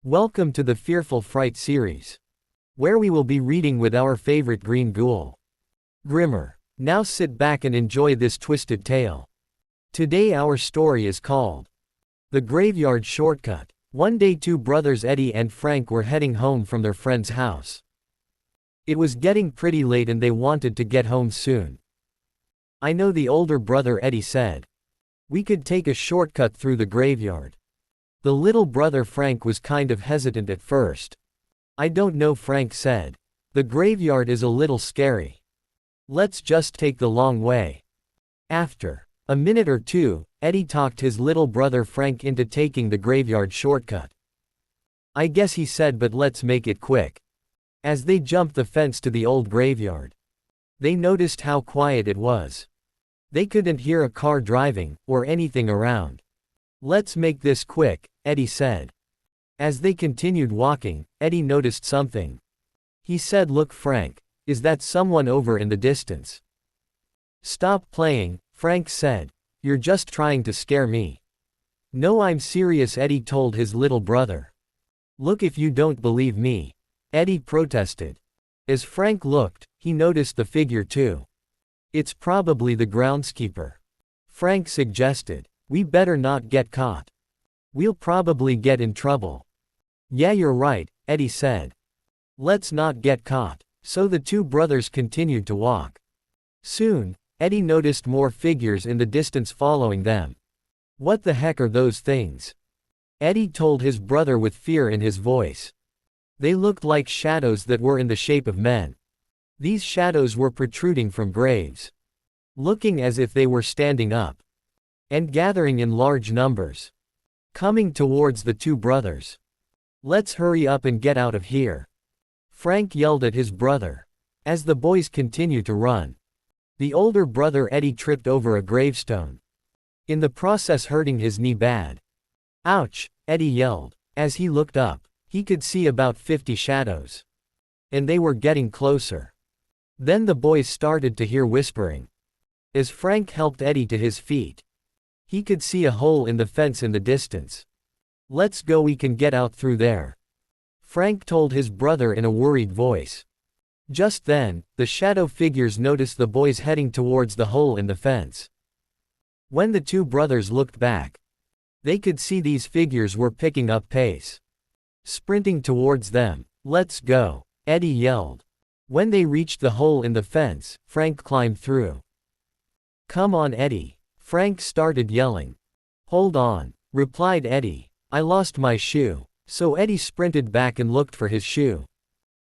Welcome to the Fearful Fright series, where we will be reading with our favorite green ghoul, Grimmer. Now sit back and enjoy this twisted tale. Today our story is called The Graveyard Shortcut. One day two brothers Eddie and Frank were heading home from their friend's house. It was getting pretty late and they wanted to get home soon. "I know," the older brother Eddie said. "We could take a shortcut through the graveyard." The little brother Frank was kind of hesitant at first. "I don't know," Frank said. "The graveyard is a little scary. Let's just take the long way." After a minute or two, Eddie talked his little brother Frank into taking the graveyard shortcut. "I guess," he said, "but let's make it quick." As they jumped the fence to the old graveyard, they noticed how quiet it was. They couldn't hear a car driving, or anything around. "Let's make this quick," Eddie said. As they continued walking, Eddie noticed something. He said, "Look, Frank, is that someone over in the distance?" "Stop playing," Frank said. "You're just trying to scare me." "No, I'm serious," Eddie told his little brother. "Look if you don't believe me," Eddie protested. As Frank looked, he noticed the figure too. "It's probably the groundskeeper," Frank suggested. "We better not get caught. We'll probably get in trouble." "Yeah, you're right," Eddie said. "Let's not get caught." So the two brothers continued to walk. Soon, Eddie noticed more figures in the distance following them. "What the heck are those things?" Eddie told his brother with fear in his voice. They looked like shadows that were in the shape of men. These shadows were protruding from graves, looking as if they were standing up, and gathering in large numbers, coming towards the two brothers. "Let's hurry up and get out of here," Frank yelled at his brother. As the boys continued to run, the older brother Eddie tripped over a gravestone, in the process hurting his knee bad. "Ouch," Eddie yelled. As he looked up, he could see about 50 shadows, and they were getting closer. Then the boys started to hear whispering. As Frank helped Eddie to his feet, he could see a hole in the fence in the distance. "Let's go, we can get out through there," Frank told his brother in a worried voice. Just then, the shadow figures noticed the boys heading towards the hole in the fence. When the two brothers looked back, they could see these figures were picking up pace, sprinting towards them. "Let's go," Eddie yelled. When they reached the hole in the fence, Frank climbed through. "Come on, Eddie," Frank started yelling. "Hold on," replied Eddie. "I lost my shoe." So Eddie sprinted back and looked for his shoe.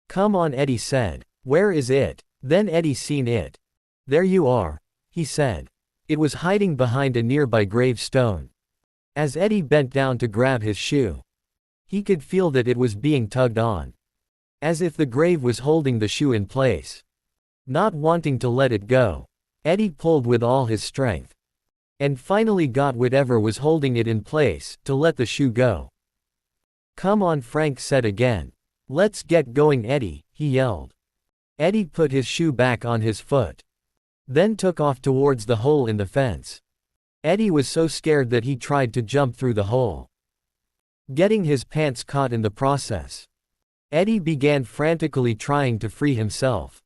"Come on," Eddie said. "Where is it?" Then Eddie seen it. "There you are," he said. It was hiding behind a nearby gravestone. As Eddie bent down to grab his shoe, he could feel that it was being tugged on, as if the grave was holding the shoe in place. Not wanting to let it go, Eddie pulled with all his strength, and finally got whatever was holding it in place to let the shoe go. "Come on," Frank said again. "Let's get going, Eddie," he yelled. Eddie put his shoe back on his foot, then took off towards the hole in the fence. Eddie was so scared that he tried to jump through the hole, getting his pants caught in the process. Eddie began frantically trying to free himself,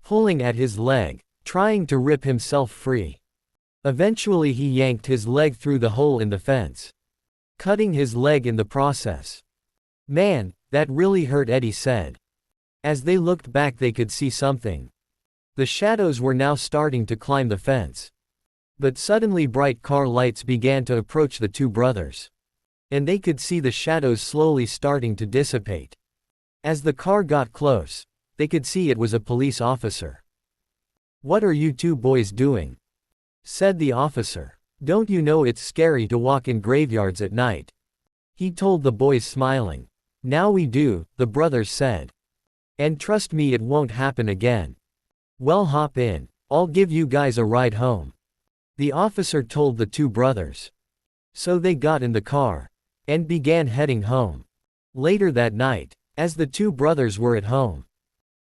pulling at his leg, trying to rip himself free. Eventually he yanked his leg through the hole in the fence, cutting his leg in the process. "Man, that really hurt," Eddie said. As they looked back they could see something. The shadows were now starting to climb the fence. But suddenly bright car lights began to approach the two brothers, and they could see the shadows slowly starting to dissipate. As the car got close, they could see it was a police officer. "What are you two boys doing?" said the officer. "Don't you know it's scary to walk in graveyards at night?" he told the boys, smiling. "Now we do," the brothers said. "And trust me, it won't happen again." "Well, hop in. I'll give you guys a ride home," the officer told the two brothers. So they got in the car and began heading home. Later that night, as the two brothers were at home,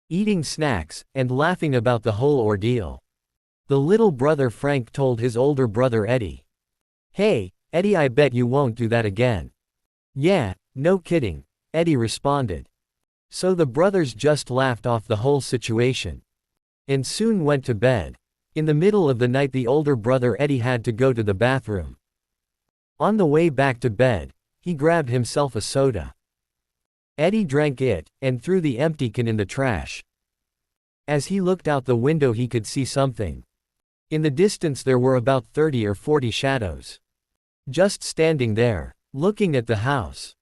eating snacks and laughing about the whole ordeal, the little brother Frank told his older brother Eddie, "Hey, Eddie, I bet you won't do that again." "Yeah, no kidding," Eddie responded. So the brothers just laughed off the whole situation. And soon went to bed. In the middle of the night the older brother Eddie had to go to the bathroom. On the way back to bed, he grabbed himself a soda. Eddie drank it, and threw the empty can in the trash. As he looked out the window he could see something. In the distance there were about 30 or 40 shadows. Just standing there, looking at the house.